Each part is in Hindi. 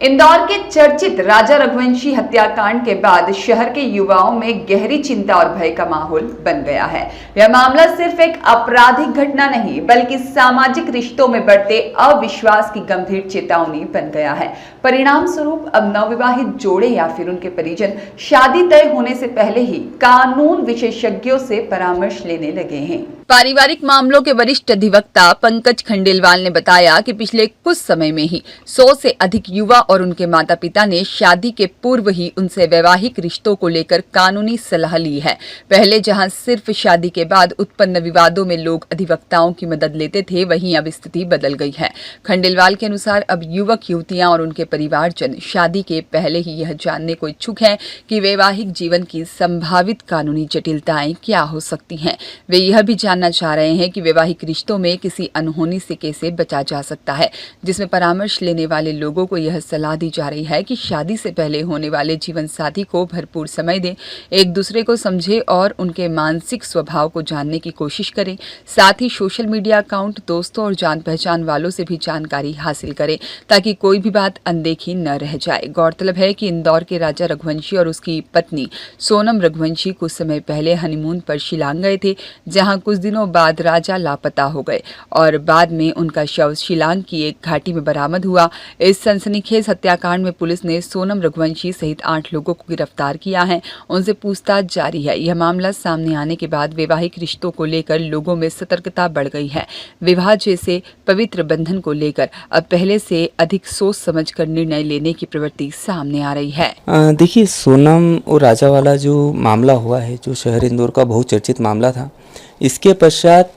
इंदौर के चर्चित राजा रघुवंशी हत्याकांड के बाद शहर के युवाओं में गहरी चिंता और भय का माहौल बन गया है। यह मामला सिर्फ एक आपराधिक घटना नहीं बल्कि सामाजिक रिश्तों में बढ़ते अविश्वास की गंभीर चेतावनी बन गया है। परिणाम स्वरूप अब नवविवाहित जोड़े या फिर उनके परिजन शादी तय होने से पहले ही कानून विशेषज्ञों से परामर्श लेने लगे हैं। पारिवारिक मामलों के वरिष्ठ अधिवक्ता पंकज खंडेलवाल ने बताया कि पिछले कुछ समय में ही 100 से अधिक युवा और उनके माता पिता ने शादी के पूर्व ही उनसे वैवाहिक रिश्तों को लेकर कानूनी सलाह ली है। पहले जहां सिर्फ शादी के बाद उत्पन्न विवादों में लोग अधिवक्ताओं की मदद लेते थे, वहीं अब स्थिति बदल गई है। खंडेलवाल के अनुसार अब युवक युवतियां और उनके परिवारजन शादी के पहले ही यह जानने को इच्छुक हैं कि वैवाहिक जीवन की संभावित कानूनी जटिलताएं क्या हो सकती हैं। वे यह भी जानना चाह रहे हैं कि वैवाहिक रिश्तों में किसी अनहोनी से कैसे बचा जा सकता है, जिसमें परामर्श लेने वाले लोगों को यह सलाह दी जा रही है कि शादी से पहले होने वाले जीवन साथी को भरपूर समय दें, एक दूसरे को समझें और उनके मानसिक स्वभाव को जानने की कोशिश करें। साथ ही सोशल मीडिया अकाउंट, दोस्तों और जान पहचान वालों से भी जानकारी हासिल करें ताकि कोई भी बात अनदेखी न रह जाए। गौरतलब है कि इंदौर के राजा रघुवंशी और उसकी पत्नी सोनम रघुवंशी कुछ समय पहले हनीमून पर शिलांग गए थे, जहां कुछ दिनों बाद राजा लापता हो गए और बाद में उनका शव शिलांग की एक घाटी में बरामद हुआ। इस सनसनीखेज हत्याकांड में पुलिस ने सोनम रघुवंशी सहित 8 लोगों को गिरफ्तार किया है। उनसे पूछताछ जारी है। यह मामला सामने आने के बाद वैवाहिक रिश्तों को लेकर लोगों में सतर्कता बढ़ गई है। विवाह जैसे पवित्र बंधन को लेकर अब पहले से अधिक सोच समझकर निर्णय लेने की प्रवृत्ति सामने आ रही है। देखिए, सोनम और राजा वाला जो मामला हुआ है, जो शहर इंदौर का बहुचर्चित मामला था, इसके पश्चात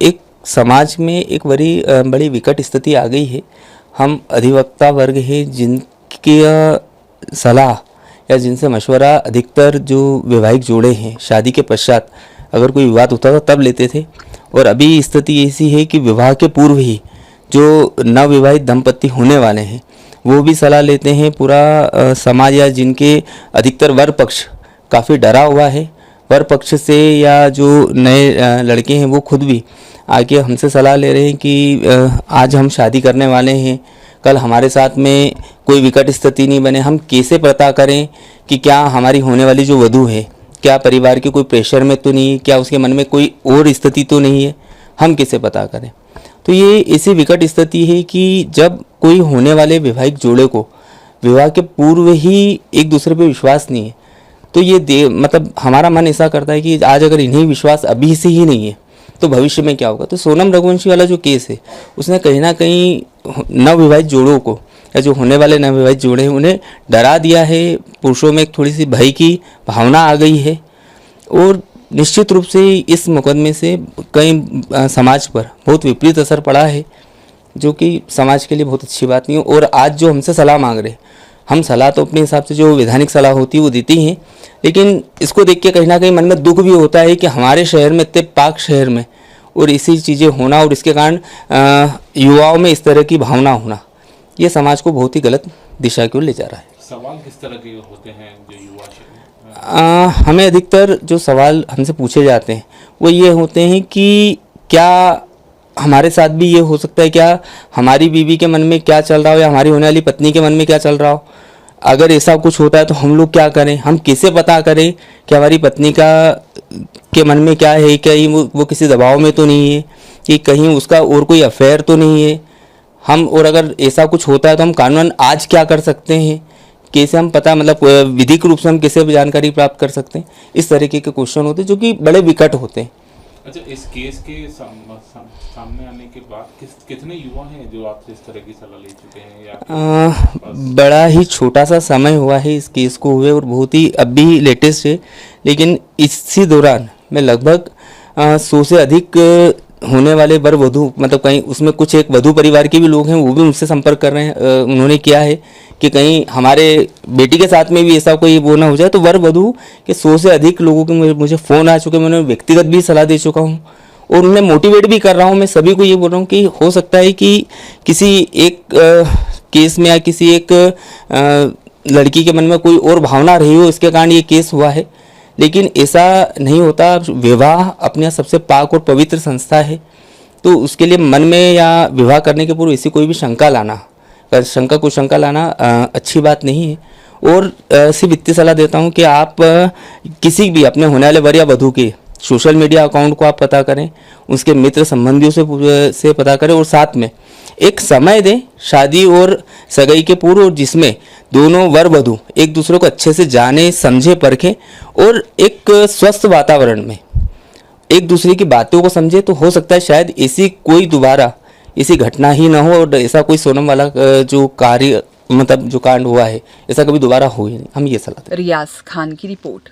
एक समाज में एक बड़ी विकट स्थिति आ गई है। हम अधिवक्ता वर्ग है जिनकी सलाह या जिनसे मशवरा अधिकतर जो वैवाहिक जोड़े हैं शादी के पश्चात अगर कोई विवाद होता था तब लेते थे, और अभी स्थिति ऐसी है कि विवाह के पूर्व ही जो नवविवाहित दंपति होने वाले हैं वो भी सलाह लेते हैं। पूरा समाज या जिनके अधिकतर वर पक्ष काफ़ी डरा हुआ है वर पक्ष से, या जो नए लड़के हैं वो खुद भी आके हमसे सलाह ले रहे हैं कि आज हम शादी करने वाले हैं, कल हमारे साथ में कोई विकट स्थिति नहीं बने, हम कैसे पता करें कि क्या हमारी होने वाली जो वधू है क्या परिवार के कोई प्रेशर में तो नहीं है, क्या उसके मन में कोई और स्थिति तो नहीं है, हम कैसे पता करें। तो ये ऐसी विकट स्थिति है कि जब कोई होने वाले वैवाहिक जोड़े को विवाह के पूर्व ही एक दूसरे पे विश्वास नहीं है, तो ये मतलब हमारा मन ऐसा करता है कि आज अगर इन्हें विश्वास अभी से ही नहीं है तो भविष्य में क्या होगा। तो सोनम रघुवंशी वाला जो केस है उसने कहीं ना कहीं नवविवाहित जोड़ों को या जो होने वाले नवविवाहित जोड़े हैं उन्हें डरा दिया है। पुरुषों में एक थोड़ी सी भय की भावना आ गई है और निश्चित रूप से इस मुकदमे से कई समाज पर बहुत विपरीत असर पड़ा है, जो कि समाज के लिए बहुत अच्छी बात नहीं है। और आज जो हमसे सलाह मांग रहे, हम सलाह तो अपने हिसाब से जो वैधानिक सलाह होती है वो देती हैं, लेकिन इसको देख के कहीं ना कहीं मन में दुख भी होता है कि हमारे शहर में, इतने पाक शहर में, और इसी चीज़ें होना और इसके कारण युवाओं में इस तरह की भावना होना, ये समाज को बहुत ही गलत दिशा की ओर ले जा रहा है। सवाल किस तरह के होते हैं जो युवा हमें अधिकतर जो सवाल हमसे पूछे जाते हैं वो ये होते हैं कि क्या हमारे साथ भी ये हो सकता है, क्या हमारी बीवी के मन में क्या चल रहा हो या हमारी होने वाली पत्नी के मन में क्या चल रहा हो, अगर ऐसा कुछ होता है तो हम लोग क्या करें, हम कैसे पता करें कि हमारी पत्नी के मन में क्या है, कहीं वो किसी दबाव में तो नहीं है, कि कहीं उसका और कोई अफेयर तो नहीं है हम, और अगर ऐसा कुछ होता है तो हम कानूनन आज क्या कर सकते हैं, कैसे हम पता मतलब विधिक रूप से हम कैसे जानकारी प्राप्त कर सकते हैं। इस तरीके के क्वेश्चन होते हैं जो कि बड़े विकट होते हैं। अच्छा, इस केस के सामने आने के बाद कितने युवा हैं जो आपसे इस तरह की सलाह ले चुके हैं या बड़ा ही छोटा सा समय हुआ है इस केस को हुए और बहुत ही अभी लेटेस्ट है, लेकिन इसी दौरान मैं लगभग 100 से अधिक होने वाले वर वधू, मतलब कहीं उसमें कुछ एक वधू परिवार के भी लोग हैं वो भी मुझसे संपर्क कर रहे हैं। उन्होंने किया है कि कहीं हमारे बेटी के साथ में भी ऐसा कोई वो ना हो जाए, तो वर वधू के 100 से अधिक लोगों के मुझे फ़ोन आ चुके हैं। मैं उन्हें व्यक्तिगत भी सलाह दे चुका हूँ और उन्हें मोटिवेट भी कर रहा हूँ। मैं सभी को ये बोल रहा हूँ कि हो सकता है कि किसी एक केस में या किसी एक लड़की के मन में कोई और भावना रही हो, इसके कारण ये केस हुआ है, लेकिन ऐसा नहीं होता। विवाह अपने सबसे पाक और पवित्र संस्था है, तो उसके लिए मन में या विवाह करने के पूर्व ऐसी कोई भी शंका लाना शंका कुशंका लाना अच्छी बात नहीं है। और सिर्फ इतनी सलाह देता हूँ कि आप किसी भी अपने होने वाले वर या वधू के सोशल मीडिया अकाउंट को आप पता करें, उसके मित्र संबंधियों से पता करें, और साथ में एक समय दें शादी और सगाई के पूर्व, और जिसमें दोनों वर वधू एक दूसरे को अच्छे से जाने समझे परखें और एक स्वस्थ वातावरण में एक दूसरे की बातों को समझे। तो हो सकता है शायद ऐसी कोई दोबारा ऐसी घटना ही ना हो, और ऐसा कोई सोनम वाला जो कार्य मतलब जो कांड हुआ है ऐसा कभी दोबारा हो ही नहीं। हम ये सलाह दें। रियाज खान की रिपोर्ट।